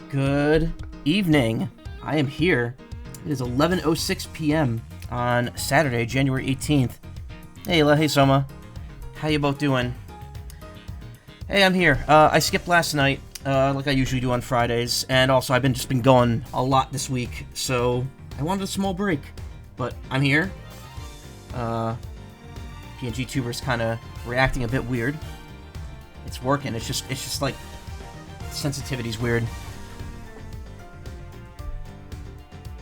Good evening. I am here. It is 11:06 p.m. on Saturday, January 18th. Hey, hey, Soma. How you both doing? Hey, I'm here. I skipped last night, like I usually do on Fridays, and also I've just been going a lot this week, so I wanted a small break. But I'm here. PNG Tuber's kind of reacting a bit weird. It's working. It's just like sensitivity's weird.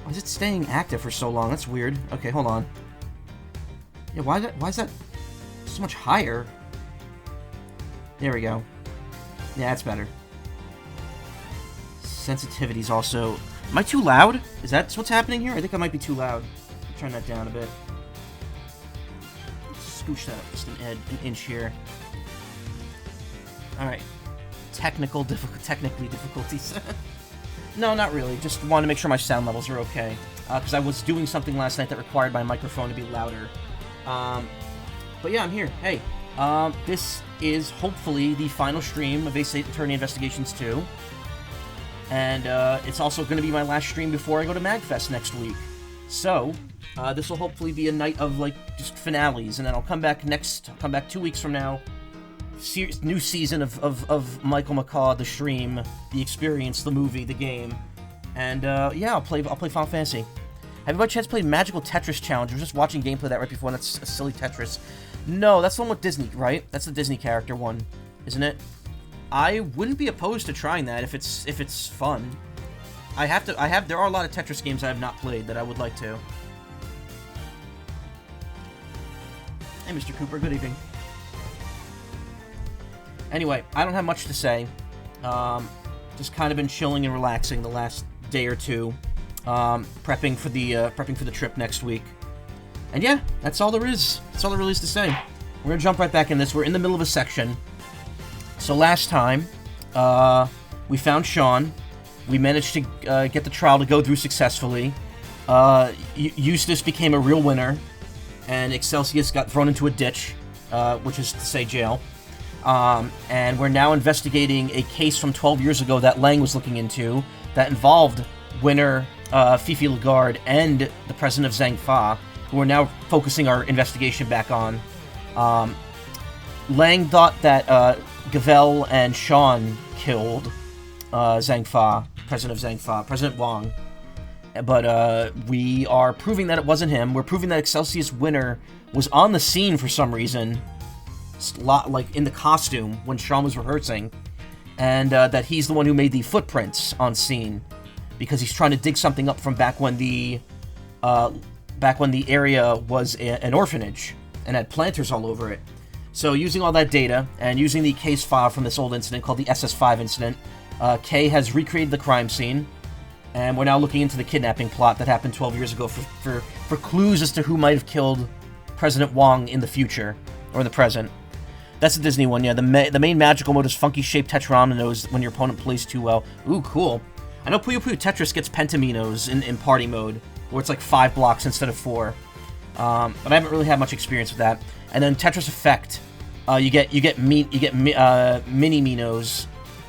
Why is it staying active for so long? That's weird. Okay, hold on. Yeah, why is that so much higher? There we go. Yeah, that's better. Sensitivity's also... Am I too loud? Is that what's happening here? I think I might be too loud. Turn that down a bit. Scooch that up just an inch here. Alright. Technically difficulties. No, not really. Just want to make sure my sound levels are okay. Because I was doing something last night that required my microphone to be louder. But yeah, I'm here. Hey. This is hopefully the final stream of Ace Attorney Investigations 2. And it's also going to be my last stream before I go to MagFest next week. So, this will hopefully be a night of, like, just finales. And then I'll come back 2 weeks from now. New season of Michael Macaw, the stream, the experience, the movie, the game, and yeah, I'll play Final Fantasy. Have you by chance played Magical Tetris Challenge? I was just watching gameplay of that right before. That's a silly Tetris. No, that's the one with Disney, right? That's the Disney character one, isn't it? I wouldn't be opposed to trying that if it's fun. There are a lot of Tetris games I have not played that I would like to. Hey, Mr. Cooper. Good evening. Anyway, I don't have much to say. Just kind of been chilling and relaxing the last day or two, prepping for the trip next week. And yeah, that's all there is. That's all there really is to say. We're gonna jump right back in this. We're in the middle of a section. So last time, we found Sean. We managed to get the trial to go through successfully. Eustace became a real winner, and Excelsius got thrown into a ditch, which is to say jail. And we're now investigating a case from 12 years ago that Lang was looking into that involved winner Fifi Lagarde and the president of Zhang Fa, who we're now focusing our investigation back on. Lang thought that Gavel and Sean killed Zhang Fa, president of Zhang Fa, President Wang. But we are proving that it wasn't him. We're proving that Excelsius winner was on the scene for some reason, like in the costume when Sean was rehearsing, and that he's the one who made the footprints on scene because he's trying to dig something up from back when the area was an orphanage and had planters all over it. So using all that data and using the case file from this old incident called the SS5 incident, Kay has recreated the crime scene, and we're now looking into the kidnapping plot that happened 12 years ago for clues as to who might have killed President Wang in the future or in the present. That's the Disney one, yeah. The main magical mode is funky-shaped Tetrominoes when your opponent plays too well. Ooh, cool. I know Puyo Puyo Tetris gets Pentaminos in party mode, where it's like 5 blocks instead of 4. But I haven't really had much experience with that. And then Tetris Effect, you get mini Minos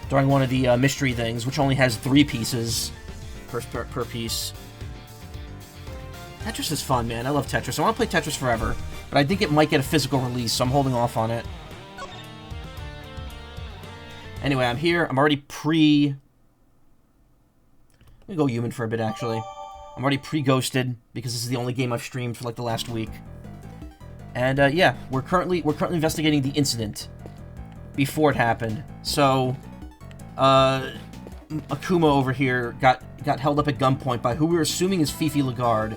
during one of the mystery things, which only has 3 pieces per piece. Tetris is fun, man. I love Tetris. I want to play Tetris forever, but I think it might get a physical release, so I'm holding off on it. Anyway, I'm here. I'm already I'm gonna go human for a bit, actually. I'm already pre-ghosted because this is the only game I've streamed for like the last week. And yeah, we're currently investigating the incident before it happened. So, Akuma over here got held up at gunpoint by who we're assuming is Fifi Lagarde.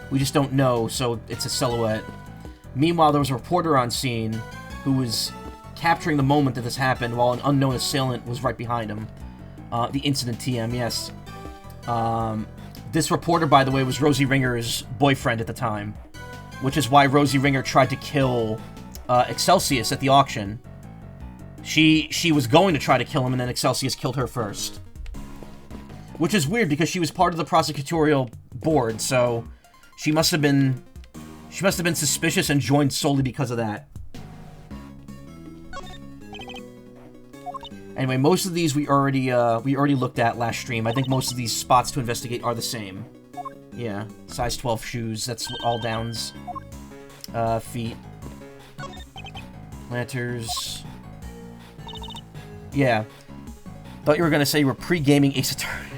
We just don't know, so it's a silhouette. Meanwhile, there was a reporter on scene who was capturing the moment that this happened while an unknown assailant was right behind him. The incident TM, yes. This reporter, by the way, was Rosie Ringer's boyfriend at the time, which is why Rosie Ringer tried to kill Excelsius at the auction. She was going to try to kill him, and then Excelsius killed her first. Which is weird, because she was part of the prosecutorial board, so she must have been suspicious and joined solely because of that. Anyway, most of these we already looked at last stream. I think most of these spots to investigate are the same. Yeah, size 12 shoes. That's all downs. Feet. Planters. Yeah. Thought you were gonna say you were pre-gaming Ace Attorney.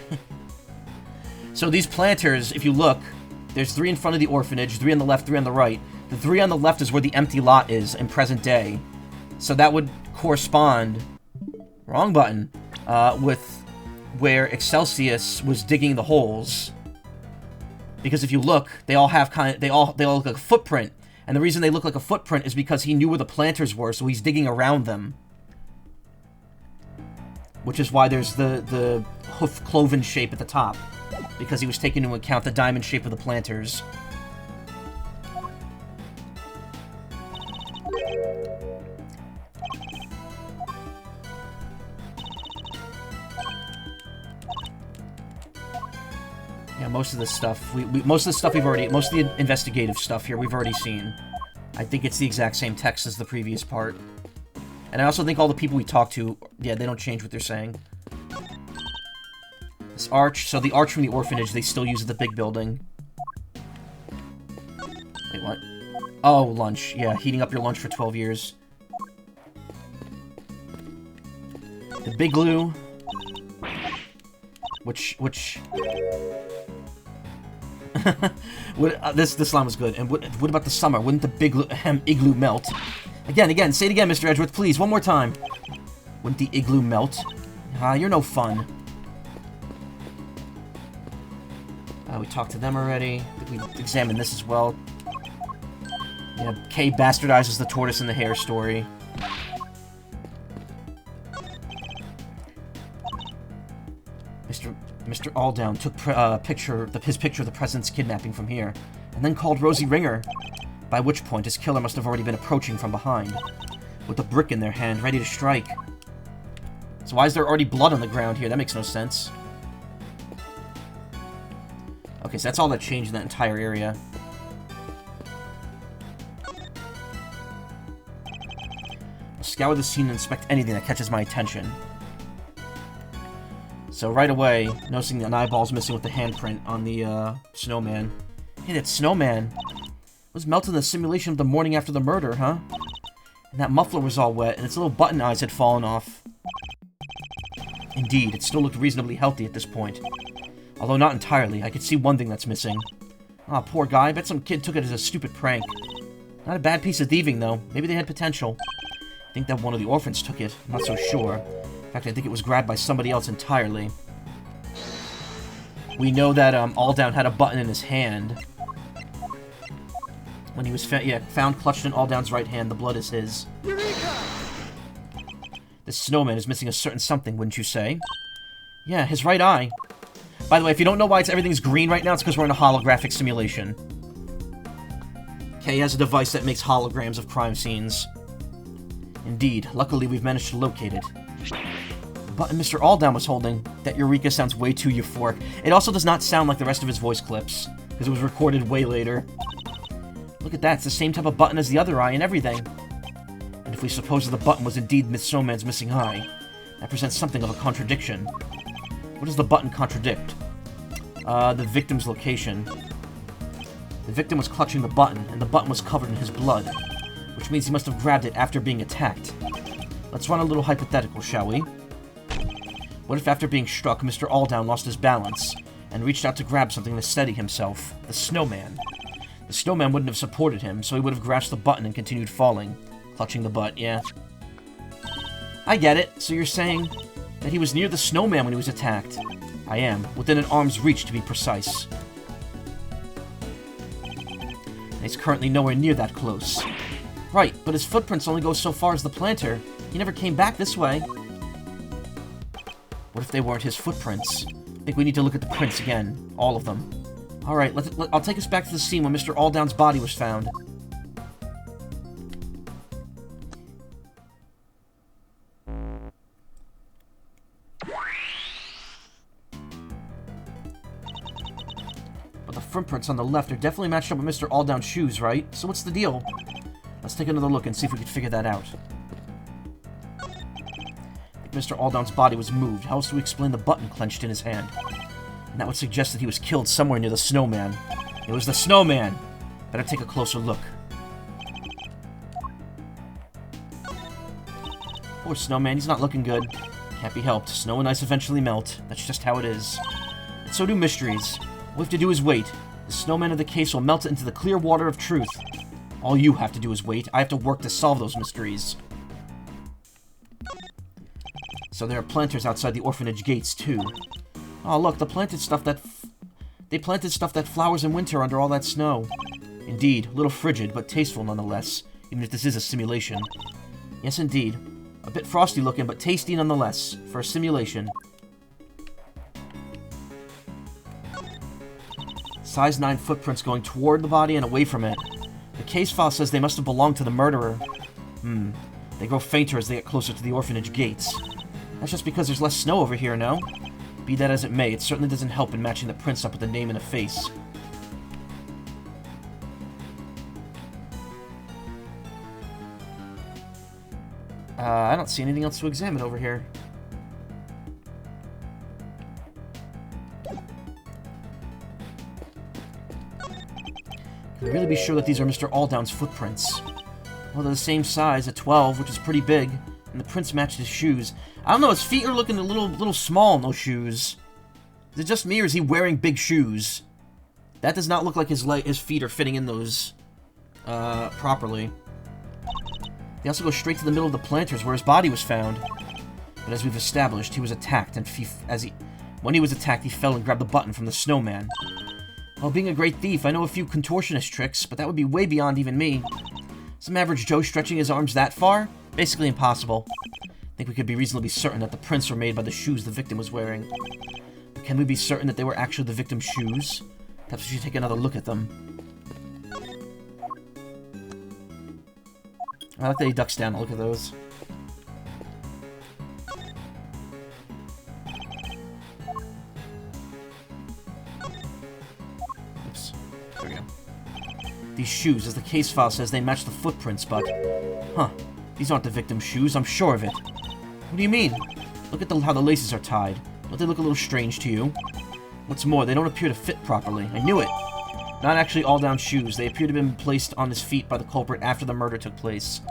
So these planters, if you look, there's 3 in front of the orphanage, 3 on the left, 3 on the right. The 3 on the left is where the empty lot is in present day. So that would correspond, wrong button, with where Excelsius was digging the holes. Because if you look, they all look like a footprint. And the reason they look like a footprint is because he knew where the planters were, so he's digging around them. Which is why there's the hoof cloven shape at the top. Because he was taking into account the diamond shape of the planters. Yeah, most of this stuff, most of the investigative stuff here we've already seen. I think it's the exact same text as the previous part. And I also think all the people we talk to, yeah, they don't change what they're saying. This arch, so the arch from the orphanage, they still use at the big building. Wait, what? Oh, lunch. Yeah, heating up your lunch for 12 years. The big glue. Which... this line was good. And what about the summer? Wouldn't the big igloo melt? Again, say it again, Mr. Edgeworth, please, one more time. Wouldn't the igloo melt? Ah, you're no fun. We talked to them already. We examined this as well. Yeah, Kay bastardizes the tortoise and the hare story. Mr. Alldown took his picture of the president's kidnapping from here, and then called Rosie Ringer, by which point his killer must have already been approaching from behind, with a brick in their hand, ready to strike. So why is there already blood on the ground here? That makes no sense. Okay, so that's all that changed in that entire area. I'll scour the scene and inspect anything that catches my attention. So right away, noticing an eyeball's missing with the handprint on the snowman. Hey, that snowman was melted in the simulation of the morning after the murder, huh? And that muffler was all wet, and its little button eyes had fallen off. Indeed, it still looked reasonably healthy at this point. Although not entirely, I could see one thing that's missing. Ah, poor guy, I bet some kid took it as a stupid prank. Not a bad piece of thieving, though. Maybe they had potential. I think that one of the orphans took it. I'm not so sure. In fact, I think it was grabbed by somebody else entirely. We know that Alldown had a button in his hand. When he was found clutched in Alldown's right hand, the blood is his. Eureka! This snowman is missing a certain something, wouldn't you say? Yeah, his right eye. By the way, if you don't know why everything's green right now, it's because we're in a holographic simulation. Kay has a device that makes holograms of crime scenes. Indeed, luckily we've managed to locate it. The button Mr. Alldown was holding, that Eureka sounds way too euphoric. It also does not sound like the rest of his voice clips, because it was recorded way later. Look at that, it's the same type of button as the other eye and everything. And if we suppose that the button was indeed Miss Snowman's missing eye, that presents something of a contradiction. What does the button contradict? The victim's location. The victim was clutching the button, and the button was covered in his blood, which means he must have grabbed it after being attacked. Let's run a little hypothetical, shall we? What if after being struck, Mr. Alldown lost his balance, and reached out to grab something to steady himself? The snowman. The snowman wouldn't have supported him, so he would have grasped the button and continued falling. Clutching the butt, yeah. I get it. So you're saying that he was near the snowman when he was attacked? I am. Within an arm's reach, to be precise. And he's currently nowhere near that close. Right, but his footprints only go so far as the planter. He never came back this way. What if they weren't his footprints? I think we need to look at the prints again. All of them. Alright, I'll take us back to the scene when Mr. Alldown's body was found. But the footprints on the left are definitely matched up with Mr. Alldown's shoes, right? So what's the deal? Let's take another look and see if we can figure that out. The Mr. Aldown's body was moved, how else do we explain the button clenched in his hand? And that would suggest that he was killed somewhere near the snowman. It was the snowman! Better take a closer look. Poor snowman, he's not looking good. Can't be helped. Snow and ice eventually melt. That's just how it is. And so do mysteries. All we have to do is wait. The snowman of the case will melt into the clear water of truth. All you have to do is wait. I have to work to solve those mysteries. So there are planters outside the orphanage gates, too. Oh, look, they planted stuff that flowers in winter under all that snow. Indeed, a little frigid, but tasteful nonetheless, even if this is a simulation. Yes, indeed. A bit frosty looking, but tasty nonetheless, for a simulation. Size 9 footprints going toward the body and away from it. The case file says they must have belonged to the murderer. They grow fainter as they get closer to the orphanage gates. That's just because there's less snow over here, no? Be that as it may, it certainly doesn't help in matching the prints up with a name and a face. I don't see anything else to examine over here. Can we really be sure that these are Mr. Aldown's footprints? Well, they're the same size, a 12, which is pretty big, and the prints match his shoes. I don't know, his feet are looking a little small in those shoes. Is it just me, or is he wearing big shoes? That does not look like his feet are fitting in those properly. They also go straight to the middle of the planters where his body was found. But as we've established, he was attacked, and when he was attacked, he fell and grabbed the button from the snowman. Well, being a great thief, I know a few contortionist tricks, but that would be way beyond even me. Some average Joe stretching his arms that far? Basically impossible. I think we could be reasonably certain that the prints were made by the shoes the victim was wearing. But can we be certain that they were actually the victim's shoes? Perhaps we should take another look at them. I like that he ducks down to look at those. Oops. There we go. These shoes, as the case file says, they match the footprints, but... Huh. These aren't the victim's shoes, I'm sure of it. What do you mean? Look at how the laces are tied. Don't they look a little strange to you? What's more, they don't appear to fit properly. I knew it! Not actually Aldown's shoes. They appear to have been placed on his feet by the culprit after the murder took place.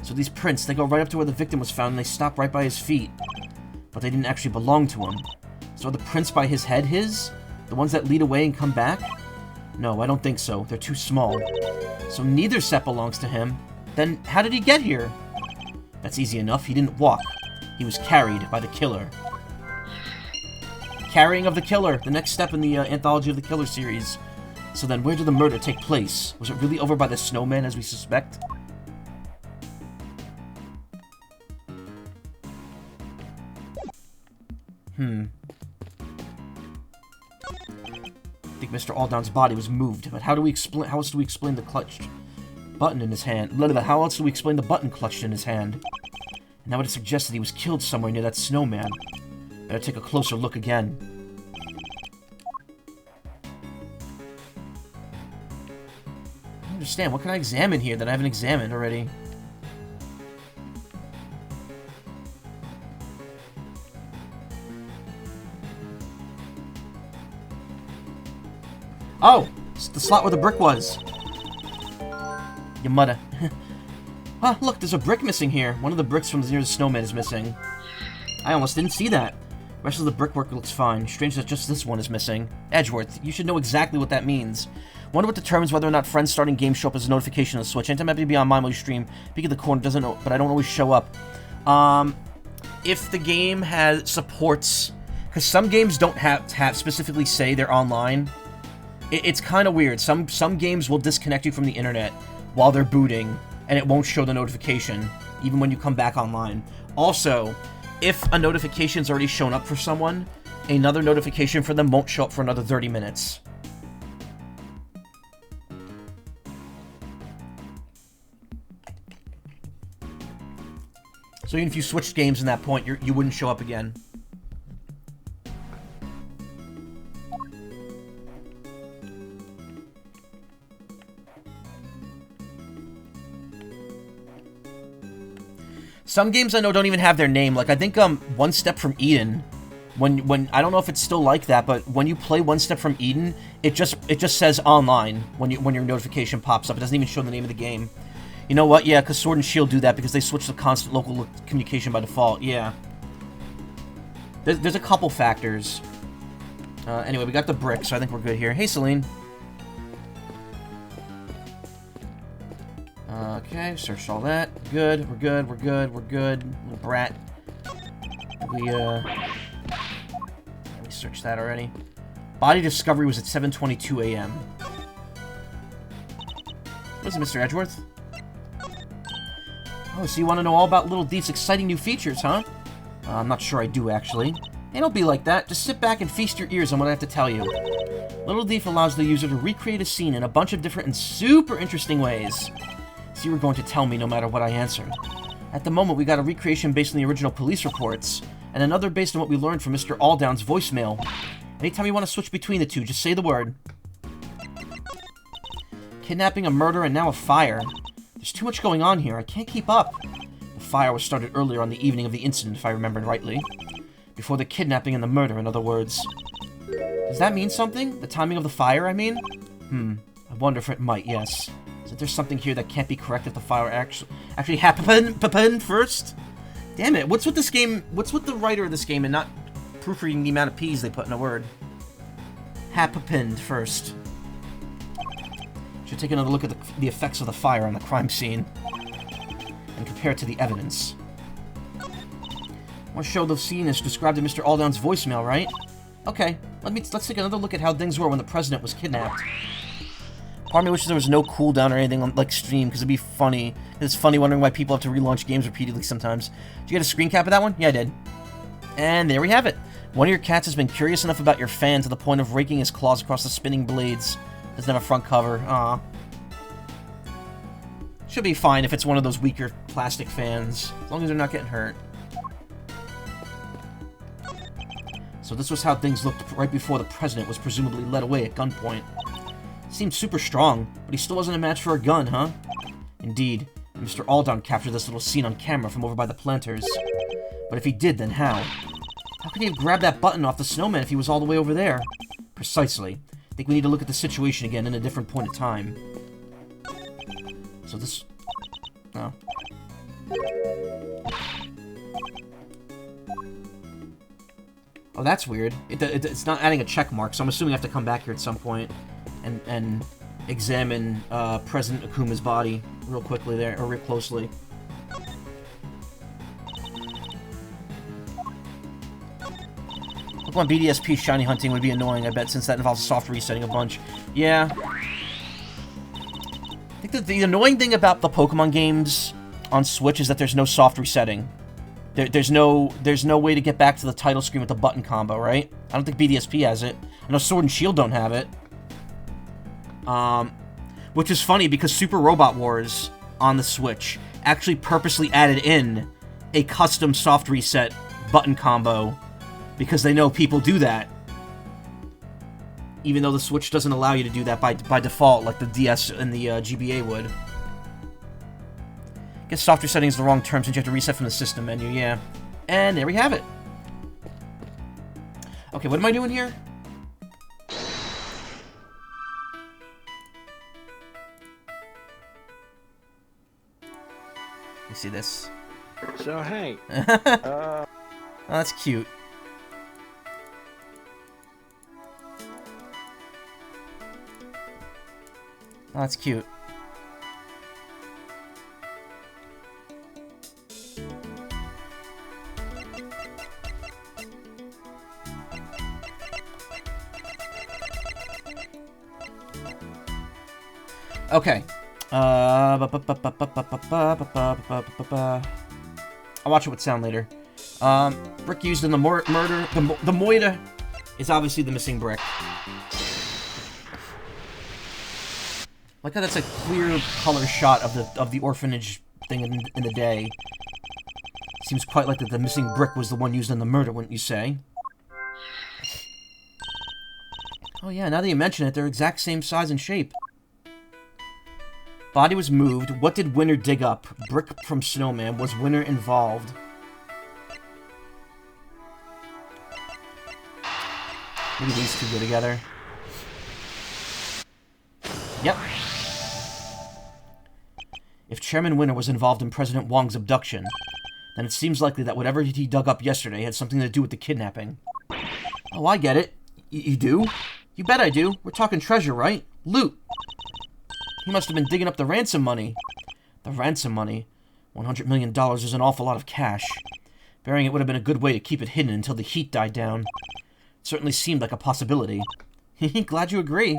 So these prints, they go right up to where the victim was found and they stop right by his feet. But they didn't actually belong to him. So are the prints by his head his? The ones that lead away and come back? No, I don't think so. They're too small. So neither set belongs to him. Then how did he get here? That's easy enough. He didn't walk. He was carried by the killer. Carrying of the killer, the next step in the Anthology of the Killer series. So then, where did the murder take place? Was it really over by the snowman, as we suspect? I think Mr. Aldown's body was moved, but how else do we explain the clutched button in his hand? How else do we explain the button clutched in his hand? And that would suggest that he was killed somewhere near that snowman. Better take a closer look again. I don't understand. What can I examine here that I haven't examined already? Oh! It's the slot where the brick was. Yamada. Ah, look, there's a brick missing here. One of the bricks from near the snowman is missing. I almost didn't see that. The rest of the brickwork looks fine. Strange that just this one is missing. Edgeworth, you should know exactly what that means. Wonder what determines whether or not friends starting games show up as a notification on the Switch. Anytime I have to be on mine while you stream, peek at the corner, doesn't know, but I don't always show up. If the game supports, because some games don't have specifically say they're online. It's kind of weird. Some games will disconnect you from the internet while they're booting, and it won't show the notification, even when you come back online. Also, if a notification's already shown up for someone, another notification for them won't show up for another 30 minutes. So even if you switched games in that point, you wouldn't show up again. Some games I know don't even have their name. Like, I think, One Step from Eden, when I don't know if it's still like that, but when you play One Step from Eden, it just says online when your notification pops up. It doesn't even show the name of the game. You know what? Yeah, because Sword and Shield do that because they switch to constant local communication by default. Yeah. There's a couple factors. Anyway, we got the brick, so I think we're good here. Hey, Celine. Okay, searched all that. Good, we're good, we're good, we're good. Little brat. We searched that already. Body discovery was at 7:22 a.m. What's it, Mr. Edgeworth? Oh, so you want to know all about Little Thief's exciting new features, huh? I'm not sure I do, actually. Hey, don't be like that. Just sit back and feast your ears on what I have to tell you. Little Thief allows the user to recreate a scene in a bunch of different and super interesting ways. So you were going to tell me no matter what I answered. At the moment, we got a recreation based on the original police reports, and another based on what we learned from Mr. Alldown's voicemail. Anytime you want to switch between the two, just say the word. Kidnapping, a murder, and now a fire. There's too much going on here. I can't keep up. The fire was started earlier on the evening of the incident, if I remember rightly. Before the kidnapping and the murder, in other words. Does that mean something? The timing of the fire, I mean? I wonder if it might, yes. Isn't there something here that can't be correct if the fire actually happened first? Damn it, what's with this game? What's with the writer of this game and not proofreading the amount of P's they put in a word? Happened first. Should take another look at the effects of the fire on the crime scene and compare it to the evidence. Want to show the scene as described in Mr. Alldown's voicemail, right? Okay, let's take another look at how things were when the president was kidnapped. Part of me wishes there was no cooldown or anything on, like, Steam, because it'd be funny. It's funny wondering why people have to relaunch games repeatedly sometimes. Did you get a screen cap of that one? Yeah, I did. And there we have it. One of your cats has been curious enough about your fan to the point of raking his claws across the spinning blades. Doesn't have a front cover. Aw. Should be fine if it's one of those weaker plastic fans, as long as they're not getting hurt. So this was how things looked right before the president was presumably led away at gunpoint. Seemed super strong, but he still wasn't a match for a gun, huh? Indeed, Mr. Alldown captured this little scene on camera from over by the planters. But if he did, then how? How could he have grabbed that button off the snowman if he was all the way over there? Precisely. I think we need to look at the situation again in a different point of time. So this... Oh. Oh, that's weird. It's not adding a check mark, so I'm assuming I have to come back here at some point and examine President Akuma's body real quickly there, or real closely. Pokemon BDSP shiny hunting would be annoying, I bet, since that involves soft resetting a bunch. Yeah. I think that the annoying thing about the Pokemon games on Switch is that there's no soft resetting. There's no way to get back to the title screen with the button combo, right? I don't think BDSP has it. I know Sword and Shield don't have it. Which is funny because Super Robot Wars on the Switch actually purposely added in a custom soft reset button combo because they know people do that. Even though the Switch doesn't allow you to do that by default like the DS and the GBA would. I guess soft resetting is the wrong term since you have to reset from the system menu, yeah. And there we have it. Okay, what am I doing here? Let me see this. So, hey. Oh, that's cute. Oh, that's cute. Okay. I'll watch it with sound later. Brick used in the murder. The moida is obviously the missing brick. Like how that's a clear color shot of the orphanage thing in the day. Seems quite like that the missing brick was the one used in the murder, wouldn't you say? Oh yeah, now that you mention it, they're exact same size and shape. Body was moved. What did Winner dig up? Brick from Snowman. Was Winner involved? Maybe these two go together. Yep. If Chairman Winner was involved in President Wong's abduction, then it seems likely that whatever he dug up yesterday had something to do with the kidnapping. Oh, I get it. You do? You bet I do. We're talking treasure, right? Loot. He must have been digging up the ransom money. The ransom money? $100 million is an awful lot of cash. Burying it would have been a good way to keep it hidden until the heat died down. It certainly seemed like a possibility. Glad you agree.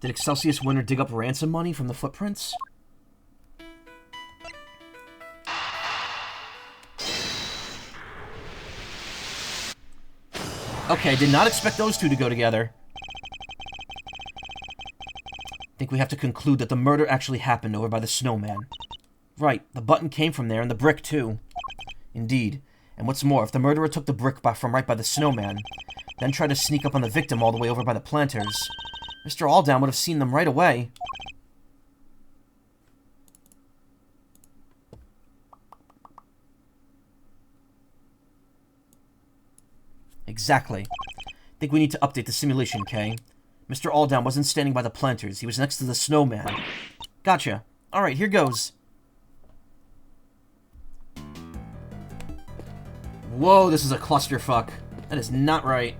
Did Excelsius Winner dig up ransom money from the footprints? Okay, did not expect those two to go together. I think we have to conclude that the murder actually happened over by the snowman. Right, the button came from there and the brick too. Indeed. And what's more, if the murderer took the brick from right by the snowman, then tried to sneak up on the victim all the way over by the planters, Mr. Alldown would have seen them right away. Exactly. Think we need to update the simulation, Kay. Mr. Alldown wasn't standing by the planters. He was next to the snowman. Gotcha. Alright, here goes. Whoa, this is a clusterfuck. That is not right.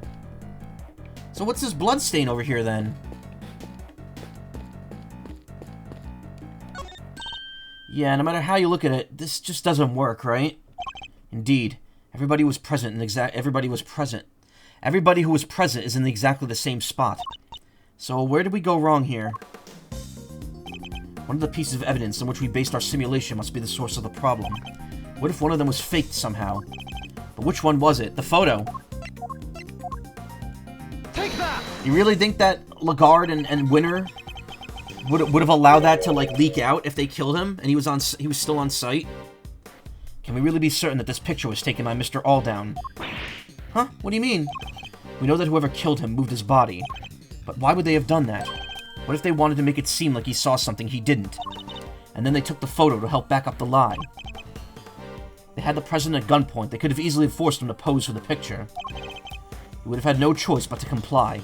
So what's this blood stain over here, then? Yeah, no matter how you look at it, this just doesn't work, right? Indeed. Everybody was present and everybody was present. Everybody who was present is in exactly the same spot. So where did we go wrong here? One of the pieces of evidence on which we based our simulation must be the source of the problem. What if one of them was faked somehow? But which one was it? The photo. Take that! You really think that Lagarde and Winner would have allowed that to, like, leak out if they killed him and he was still on site? Can we really be certain that this picture was taken by Mr. Alldown? Huh? What do you mean? We know that whoever killed him moved his body. But why would they have done that? What if they wanted to make it seem like he saw something he didn't? And then they took the photo to help back up the lie. They had the president at gunpoint. They could have easily forced him to pose for the picture. He would have had no choice but to comply.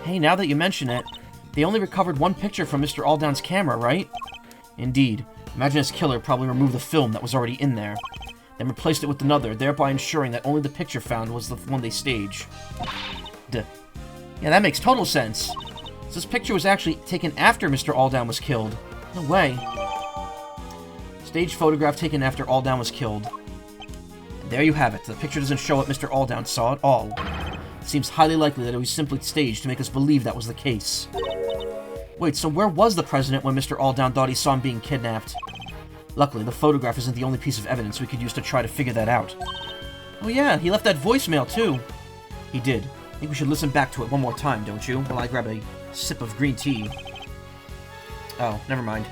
Hey, now that you mention it, they only recovered one picture from Mr. Alldown's camera, right? Indeed. Imagine his killer probably removed the film that was already in there, then replaced it with another, thereby ensuring that only the picture found was the one they staged. Duh. Yeah, that makes total sense. So this picture was actually taken after Mr. Alldown was killed. No way. Staged photograph taken after Alldown was killed. And there you have it. The picture doesn't show what Mr. Alldown saw at all. It seems highly likely that it was simply staged to make us believe that was the case. Wait, so where was the president when Mr. Alldown thought he saw him being kidnapped? Luckily, the photograph isn't the only piece of evidence we could use to try to figure that out. Oh yeah, he left that voicemail too. He did. I think we should listen back to it one more time, don't you? While I grab a sip of green tea. Oh, never mind.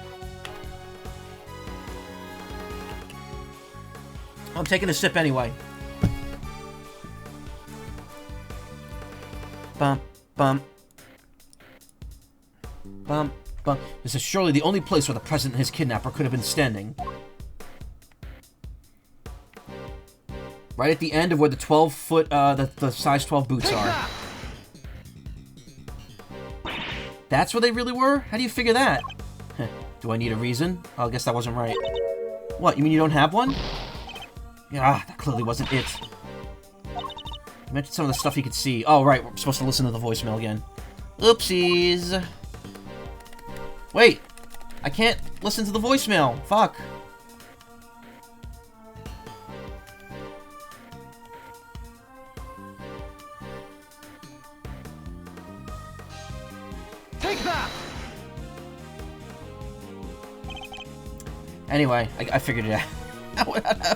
I'm taking a sip anyway. Bump, bump. Bump, bump. This is surely the only place where the president and his kidnapper could have been standing. Right at the end of where the 12-foot, the size 12 boots are. That's where they really were? How do you figure that? Do I need a reason? Oh, I guess that wasn't right. What, you mean you don't have one? Ah, that clearly wasn't it. You mentioned some of the stuff you could see. Oh, right, we're supposed to listen to the voicemail again. Oopsies. Wait, I can't listen to the voicemail. Fuck. Take that! Anyway, I figured it out.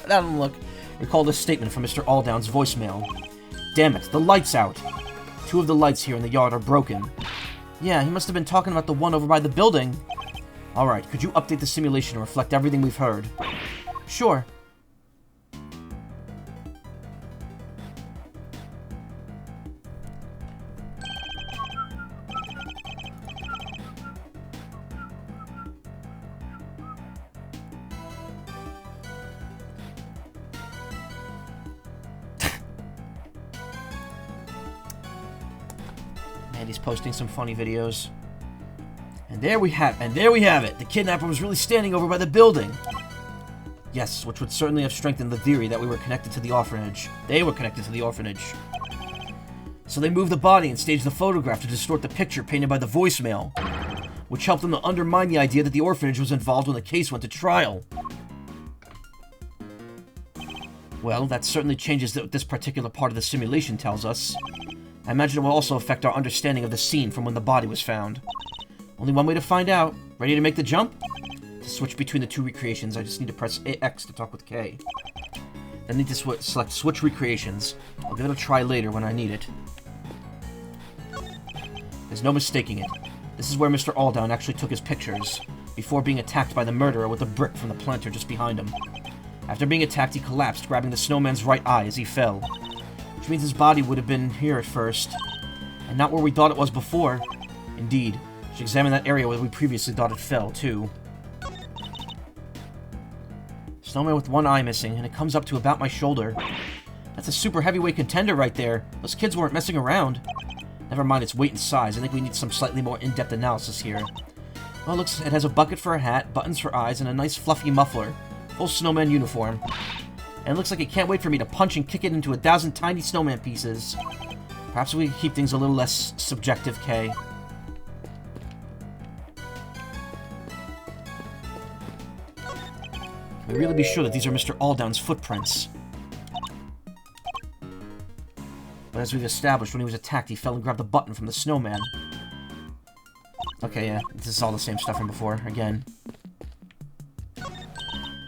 Have a look. Recall this statement from Mr. Alldown's voicemail. Damn it, the light's out. 2 of the lights here in the yard are broken. Yeah, he must have been talking about the one over by the building. Alright, could you update the simulation to reflect everything we've heard? Sure. he's posting some funny videos. And there we have it. The kidnapper was really standing over by the building. Yes, which would certainly have strengthened the theory that we were connected to the orphanage. They were connected to the orphanage. So they moved the body and staged the photograph to distort the picture painted by the voicemail, which helped them to undermine the idea that the orphanage was involved when the case went to trial. Well, that certainly changes what this particular part of the simulation tells us. I imagine it will also affect our understanding of the scene from when the body was found. Only one way to find out. Ready to make the jump? To switch between the two recreations, I just need to press X to talk with K. Then I need to select Switch Recreations. I'll give it a try later when I need it. There's no mistaking it. This is where Mr. Alldown actually took his pictures, before being attacked by the murderer with a brick from the planter just behind him. After being attacked, he collapsed, grabbing the snowman's right eye as he fell. Which means his body would have been here at first, and not where we thought it was before. Indeed. Should examine that area where we previously thought it fell, too. Snowman with one eye missing, and it comes up to about my shoulder. That's a super heavyweight contender right there. Those kids weren't messing around. Never mind its weight and size, I think we need some slightly more in-depth analysis here. Well, it has a bucket for a hat, buttons for eyes, and a nice fluffy muffler. Full snowman uniform. And it looks like it can't wait for me to punch and kick it into 1,000 tiny snowman pieces. Perhaps we keep things a little less subjective, Kay. Can we really be sure that these are Mr. Alldown's footprints? But as we've established, when he was attacked, he fell and grabbed the button from the snowman. Okay, yeah, this is all the same stuff from before, again.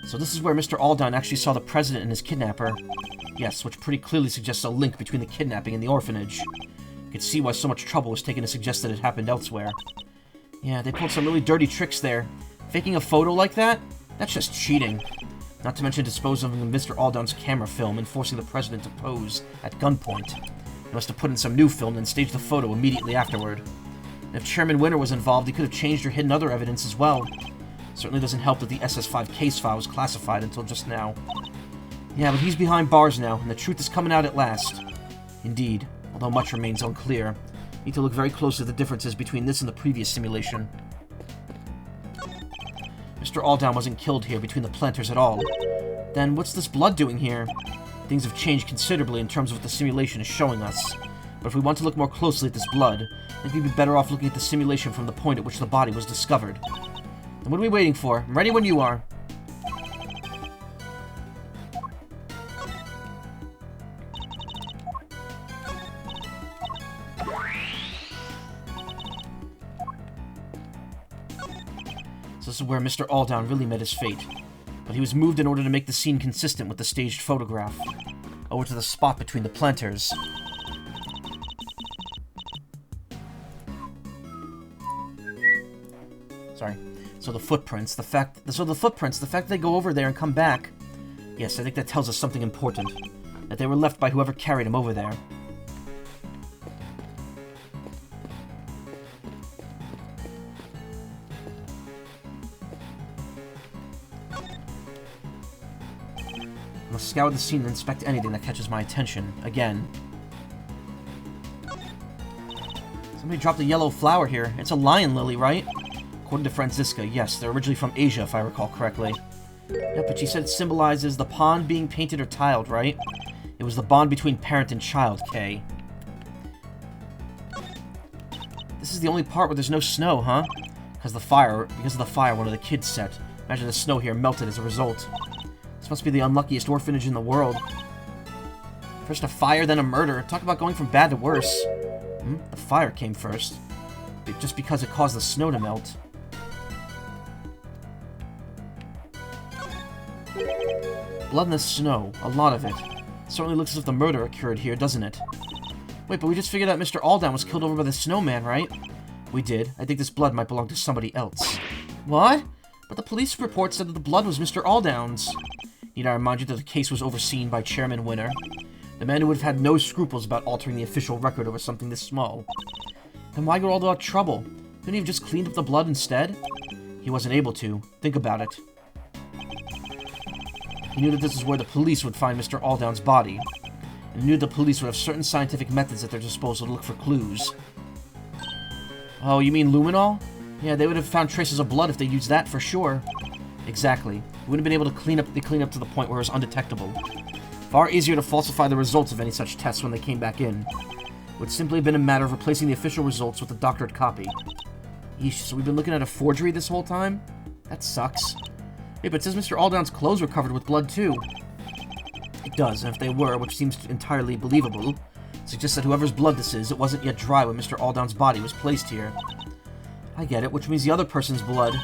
So this is where Mr. Alldown actually saw the president and his kidnapper. Yes, which pretty clearly suggests a link between the kidnapping and the orphanage. You could see why so much trouble was taken to suggest that it happened elsewhere. Yeah, they pulled some really dirty tricks there. Faking a photo like that? That's just cheating. Not to mention disposing of Mr. Alldown's camera film and forcing the president to pose at gunpoint. They must have put in some new film and staged the photo immediately afterward. And if Chairman Winter was involved, he could have changed or hidden other evidence as well. Certainly doesn't help that the SS5 case file was classified until just now. Yeah, but he's behind bars now, and the truth is coming out at last. Indeed, although much remains unclear. Need to look very closely at the differences between this and the previous simulation. Mr. Alldown wasn't killed here between the planters at all. Then what's this blood doing here? Things have changed considerably in terms of what the simulation is showing us. But if we want to look more closely at this blood, I think we'd be better off looking at the simulation from the point at which the body was discovered. Then what are we waiting for? I'm ready when you are. So this is where Mr. Alldown really met his fate. But he was moved in order to make the scene consistent with the staged photograph. Over to the spot between the planters. Sorry. So the footprints, the fact that they go over there and come back. Yes, I think that tells us something important. That they were left by whoever carried him over there. I must scour the scene and inspect anything that catches my attention. Again. Somebody dropped a yellow flower here. It's a lion lily, right? According to Franziska, yes, they're originally from Asia, if I recall correctly. Yeah, but she said it symbolizes the pond being painted or tiled, right? It was the bond between parent and child, Kay. This is the only part where there's no snow, huh? Because of the fire one of the kids set. Imagine the snow here melted as a result. This must be the unluckiest orphanage in the world. First a fire, then a murder. Talk about going from bad to worse. The fire came first. Just because it caused the snow to melt. Blood in the snow. A lot of it. Certainly looks as if the murder occurred here, doesn't it? Wait, but we just figured out Mr. Alldown was killed over by the snowman, right? We did. I think this blood might belong to somebody else. What? But the police report said that the blood was Mr. Alldown's. Need I remind you that the case was overseen by Chairman Winter? The man who would have had no scruples about altering the official record over something this small. Then why go all that trouble? Couldn't he have just cleaned up the blood instead? He wasn't able to. Think about it. He knew that this is where the police would find Mr. Alldown's body. And he knew the police would have certain scientific methods at their disposal to look for clues. Oh, you mean luminol? Yeah, they would have found traces of blood if they used that for sure. Exactly. We wouldn't have been able to clean up to the point where it was undetectable. Far easier to falsify the results of any such tests when they came back in. It would simply have been a matter of replacing the official results with a doctored copy. Yeesh, so we've been looking at a forgery this whole time? That sucks. Hey, but it says Mr. Aldown's clothes were covered with blood too. It does, and if they were, which seems entirely believable, suggests that whoever's blood this is, it wasn't yet dry when Mr. Aldown's body was placed here. I get it, which means the other person's blood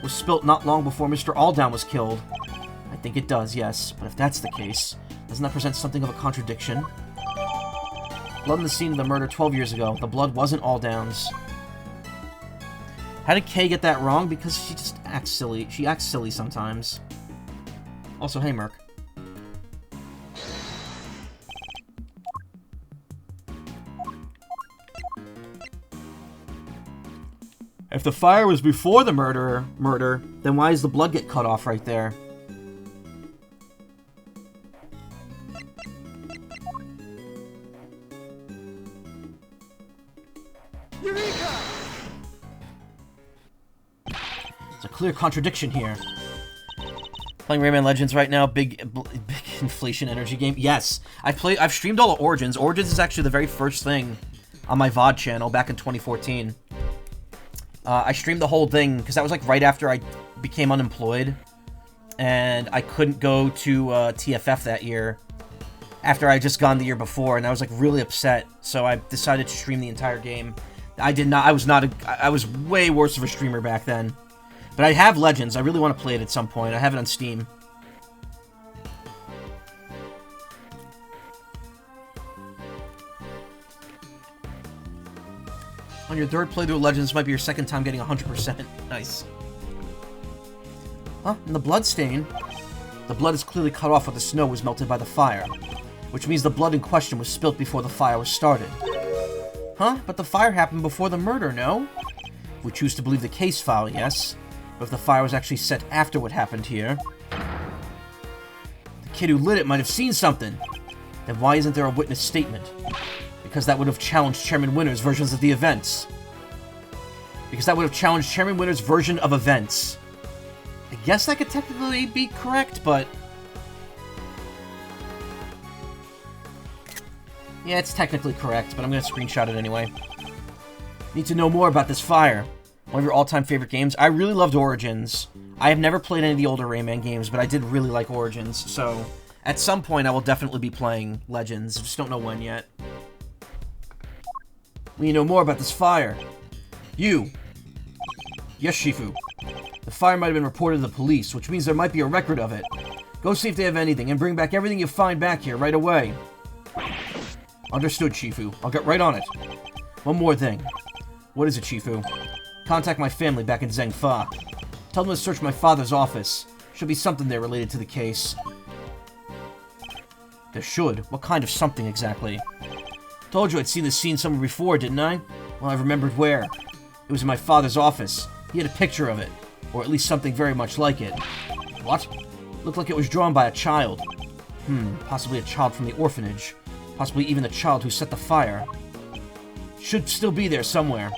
was spilt not long before Mr. Aldown was killed. I think it does, yes, but if that's the case, doesn't that present something of a contradiction? Blood in the scene of the murder 12 years ago. The blood wasn't Aldown's. How did Kay get that wrong? Because she just acts silly. She acts silly sometimes. Also, hey, Merc. If the fire was before the murder, then why does the blood get cut off right there? Eureka! It's a clear contradiction here. Playing Rayman Legends right now, big inflation energy game. Yes, I've streamed all of Origins. Origins is actually the very first thing on my VOD channel back in 2014. I streamed the whole thing because that was like right after I became unemployed, and I couldn't go to TFF that year after I had just gone the year before, and I was like really upset. So I decided to stream the entire game. I was way worse of a streamer back then. But I have Legends. I really want to play it at some point. I have it on Steam. On your third playthrough of Legends, this might be your second time getting 100%. Nice. Huh? And the blood stain. The blood is clearly cut off where the snow was melted by the fire. Which means the blood in question was spilt before the fire was started. Huh? But the fire happened before the murder, no? If we choose to believe the case file, yes. But if the fire was actually set after what happened here... The kid who lit it might have seen something. Then why isn't there a witness statement? Because that would have challenged Chairman Winter's versions of the events. Because that would have challenged Chairman Winter's version of events. I guess that could technically be correct, but... Yeah, it's technically correct, but I'm going to screenshot it anyway. Need to know more about this fire. One of your all-time favorite games? I really loved Origins. I have never played any of the older Rayman games, but I did really like Origins, so... At some point, I will definitely be playing Legends. I just don't know when yet. We need to know more about this fire. You. Yes, Shifu. The fire might have been reported to the police, which means there might be a record of it. Go see if they have anything, and bring back everything you find back here right away. Understood, Shifu. I'll get right on it. One more thing. What is it, Shifu? Contact my family back in Zhengfa. Tell them to search my father's office. Should be something there related to the case. There should. What kind of something exactly? Told you I'd seen this scene somewhere before, didn't I? Well, I remembered where. It was in my father's office. He had a picture of it. Or at least something very much like it. What? Looked like it was drawn by a child. Possibly a child from the orphanage. Possibly even the child who set the fire. Should still be there somewhere.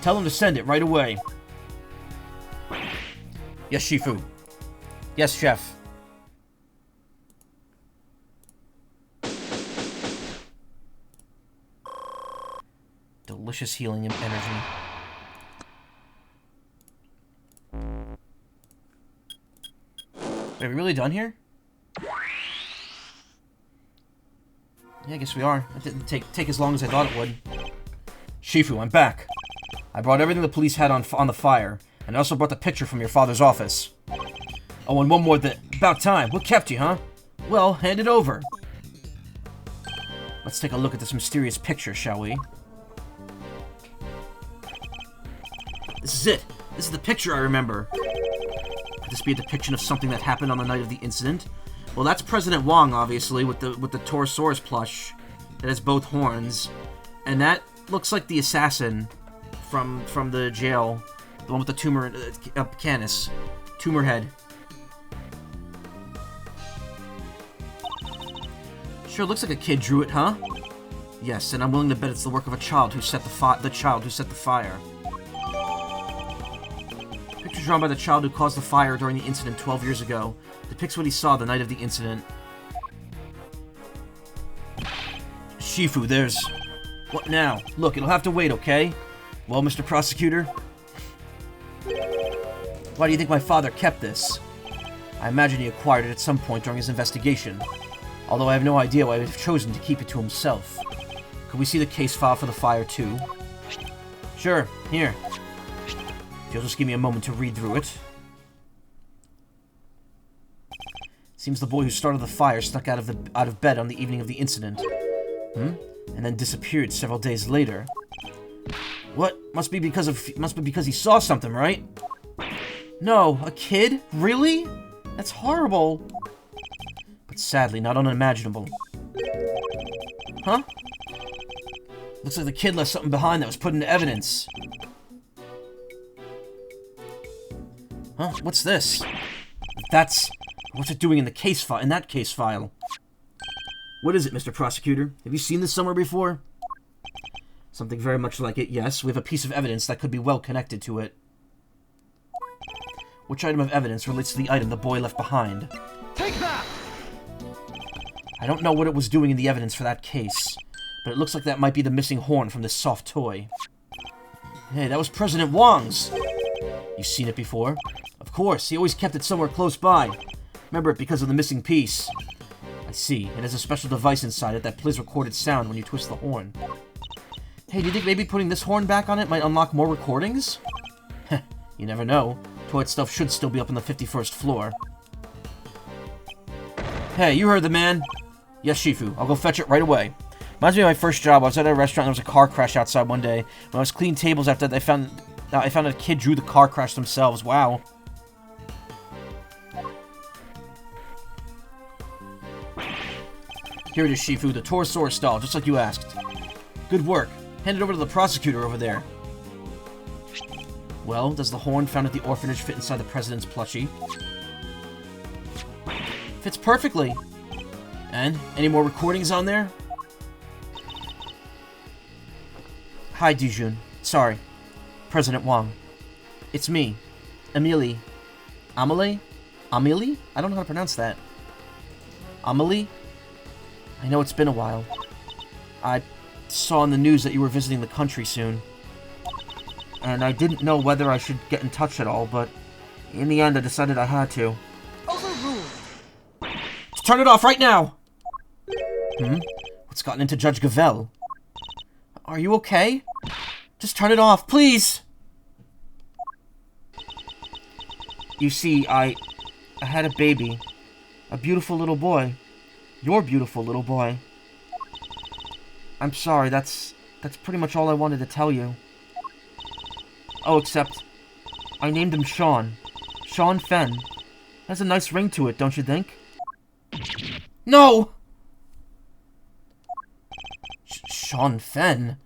Tell them to send it right away. Yes, Shifu. Yes, Chef. Delicious healing and energy. Wait, are we really done here? Yeah, I guess we are. It didn't take as long as I thought it would. Shifu, I'm back. I brought everything the police had on the fire, and I also brought the picture from your father's office. Oh, and one more thing. About time. What kept you, huh? Well, hand it over. Let's take a look at this mysterious picture, shall we? This is it. This is the picture I remember. Could this be a depiction of something that happened on the night of the incident? Well, that's President Wong, obviously, with the Torosaurus plush that has both horns, and that looks like the assassin from the jail, the one with the tumor, Canis, tumor head. Sure looks like a kid drew it, huh? Yes, and I'm willing to bet it's the work of a child who set the fire. drawn by the child who caused the fire during the incident 12 years ago. Depicts what he saw the night of the incident. Shifu, there's... What now? Look, it'll have to wait, okay? Well, Mr. Prosecutor? Why do you think my father kept this? I imagine he acquired it at some point during his investigation. Although I have no idea why he would have chosen to keep it to himself. Could we see the case file for the fire, too? Sure, here. If you'll just give me a moment to read through it. Seems the boy who started the fire snuck out of bed on the evening of the incident. And then disappeared several days later. What? Must be because he saw something, right? No, a kid? Really? That's horrible. But sadly, not unimaginable. Huh? Looks like the kid left something behind that was put into evidence. Huh? What's this? What's it doing in the case file? In that case file? What is it, Mr. Prosecutor? Have you seen this somewhere before? Something very much like it, yes. We have a piece of evidence that could be well connected to it. Which item of evidence relates to the item the boy left behind? Take that! I don't know what it was doing in the evidence for that case, but it looks like that might be the missing horn from this soft toy. Hey, that was President Wong's! You've seen it before? Of course, he always kept it somewhere close by. Remember it because of the missing piece. I see. It has a special device inside it that plays recorded sound when you twist the horn. Hey, do you think maybe putting this horn back on it might unlock more recordings? Heh, you never know. Toy stuff should still be up on the 51st floor. Hey, you heard the man. Yes, Shifu. I'll go fetch it right away. Reminds me of my first job. I was at a restaurant and there was a car crash outside one day. When I was cleaning tables after that, I found a kid drew the car crash themselves. Wow. Here it is, Shifu, the Torosaurus doll, just like you asked. Good work. Hand it over to the prosecutor over there. Well, does the horn found at the orphanage fit inside the president's plushie? Fits perfectly. And, any more recordings on there? Hi, Dijun. Sorry. President Wong. It's me. Amelie. Amelie? Amelie? I don't know how to pronounce that. Amelie? I know it's been a while. I saw in the news that you were visiting the country soon. And I didn't know whether I should get in touch at all, but in the end I decided I had to. Overruled. Just turn it off right now! What's gotten into Judge Gavel? Are you okay? Just turn it off, please! You see, I had a baby. A beautiful little boy. Your beautiful little boy. I'm sorry, that's pretty much all I wanted to tell you. Oh, except, I named him Sean. Sean Fenn. Has a nice ring to it, don't you think? No! Sean Fenn?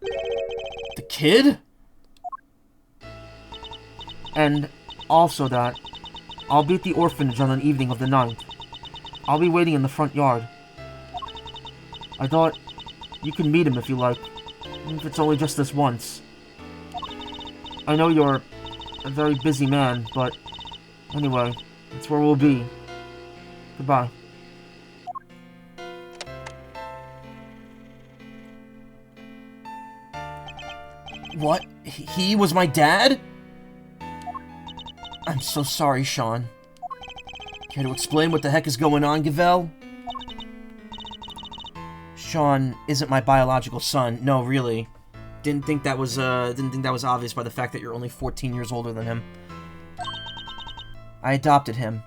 The kid? And also that, I'll be at the orphanage on the evening of the 9th. I'll be waiting in the front yard. I thought you can meet him if you like, if it's only just this once. I know you're a very busy man, but anyway, that's where we'll be. Goodbye. What? He was my dad? I'm so sorry, Sean. Care to explain what the heck is going on, Gavel? Sean isn't my biological son. No, really. Didn't think that was obvious by the fact that you're only 14 years older than him. I adopted him.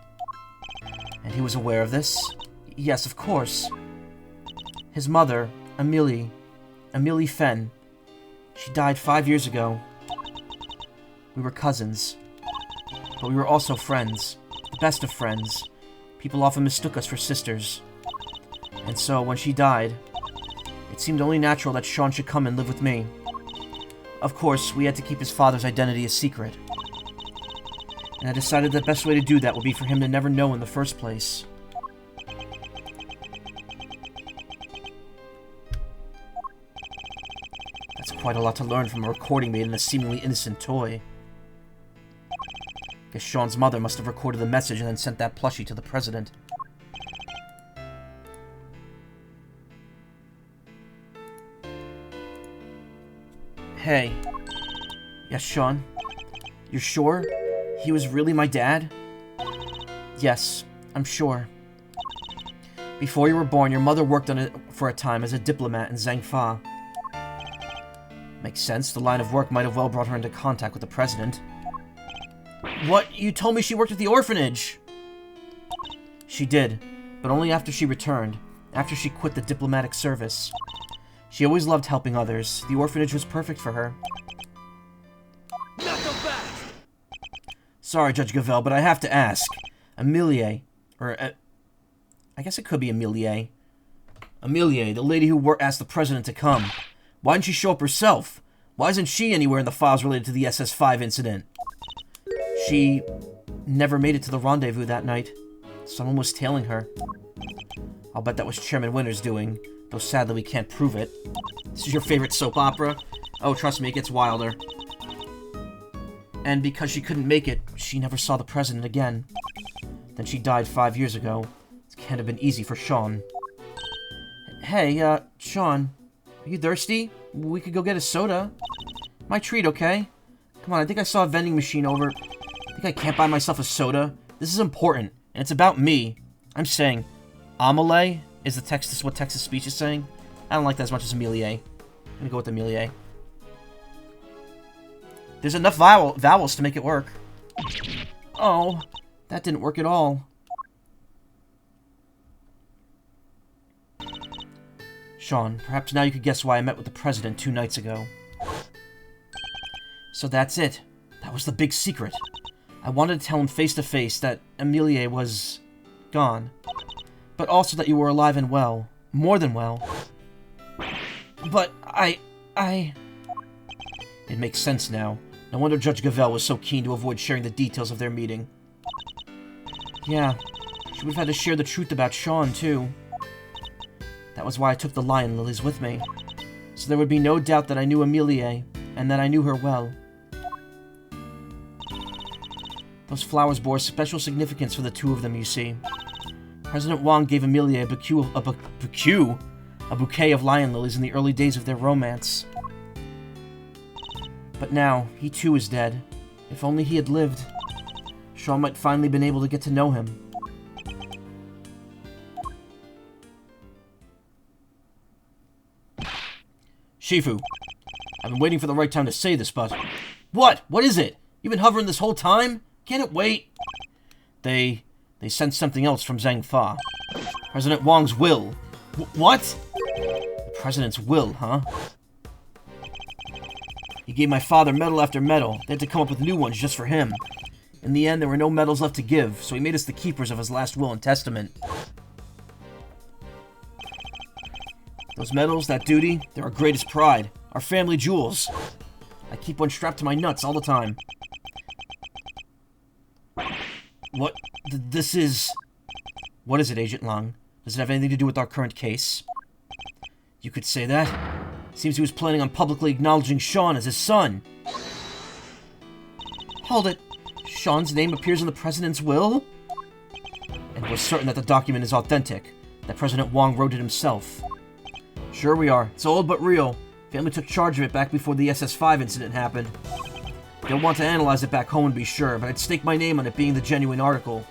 And he was aware of this? Yes, of course. His mother, Amelie Fenn, she died 5 years ago. We were cousins. But we were also friends. The best of friends. People often mistook us for sisters. And so, when she died, it seemed only natural that Sean should come and live with me. Of course, we had to keep his father's identity a secret. And I decided the best way to do that would be for him to never know in the first place. That's quite a lot to learn from a recording made in a seemingly innocent toy. Guess Sean's mother must have recorded the message and then sent that plushie to the president. Hey. Yes, Sean? You're sure? He was really my dad? Yes, I'm sure. Before you were born, your mother worked on it for a time as a diplomat in Zhangfa. Makes sense. The line of work might have well brought her into contact with the president. What? You told me she worked at the orphanage! She did, but only after she returned, after she quit the diplomatic service. She always loved helping others. The orphanage was perfect for her. Not so fast! Sorry, Judge Gavelle, but I have to ask. Amelie, I guess it could be Amelie. Amelie, the lady who asked the president to come. Why didn't she show up herself? Why isn't she anywhere in the files related to the SS5 incident? She never made it to the rendezvous that night. Someone was tailing her. I'll bet that was Chairman Winter's doing, though sadly we can't prove it. This is your favorite soap opera? Oh, trust me, it gets wilder. And because she couldn't make it, she never saw the president again. Then she died 5 years ago. It can't have been easy for Sean. Hey, Sean, are you thirsty? We could go get a soda. My treat, okay? Come on, I think I saw a vending machine over. I think I can't buy myself a soda. This is important, and it's about me. I'm saying, Amelie is what text-to speech is saying. I don't like that as much as Amelie. I'm gonna go with Amelie. There's enough vowels to make it work. Oh, that didn't work at all. Sean, perhaps now you could guess why I met with the president 2 nights ago. So that's it. That was the big secret. I wanted to tell him face to face that Amelie was gone. But also that you were alive and well. More than well. But It makes sense now. No wonder Judge Gavelle was so keen to avoid sharing the details of their meeting. Yeah, she would have had to share the truth about Sean, too. That was why I took the lion lilies with me. So there would be no doubt that I knew Amelie, and that I knew her well. Those flowers bore special significance for the two of them, you see. President Wang gave Amelie a bouquet of lion lilies in the early days of their romance. But now, he too is dead. If only he had lived, Sean might finally been able to get to know him. Shifu, I've been waiting for the right time to say this, but... What? What is it? You've been hovering this whole time? Can't it wait? They sent something else from Zhangfa. President Wang's will. What? The president's will, huh? He gave my father medal after medal. They had to come up with new ones just for him. In the end, there were no medals left to give, so he made us the keepers of his last will and testament. Those medals, that duty, they're our greatest pride. Our family jewels. I keep one strapped to my nuts all the time. What? This is... What is it, Agent Lang? Does it have anything to do with our current case? You could say that. Seems he was planning on publicly acknowledging Sean as his son. Hold it. Sean's name appears in the President's will? And we're certain that the document is authentic. That President Wang wrote it himself. Sure we are. It's old but real. Family took charge of it back before the SS5 incident happened. They'll want to analyze it back home and be sure, but I'd stake my name on it being the genuine article.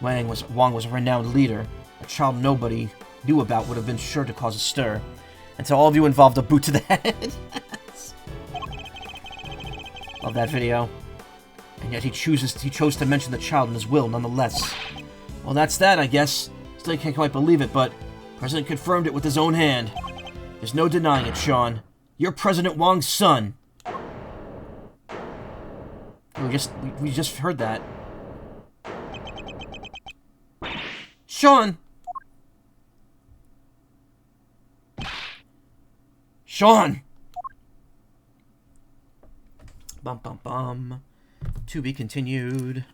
Wang was a renowned leader. A child nobody knew about would have been sure to cause a stir. And to all of you involved, a boot to the head. Love that video. And yet he chose to mention the child in his will nonetheless. Well, that's that, I guess. Still can't quite believe it, but the President confirmed it with his own hand. There's no denying it, Sean. You're President Wang's son. We just heard that. Sean! Sean! Bum bum bum. To be continued.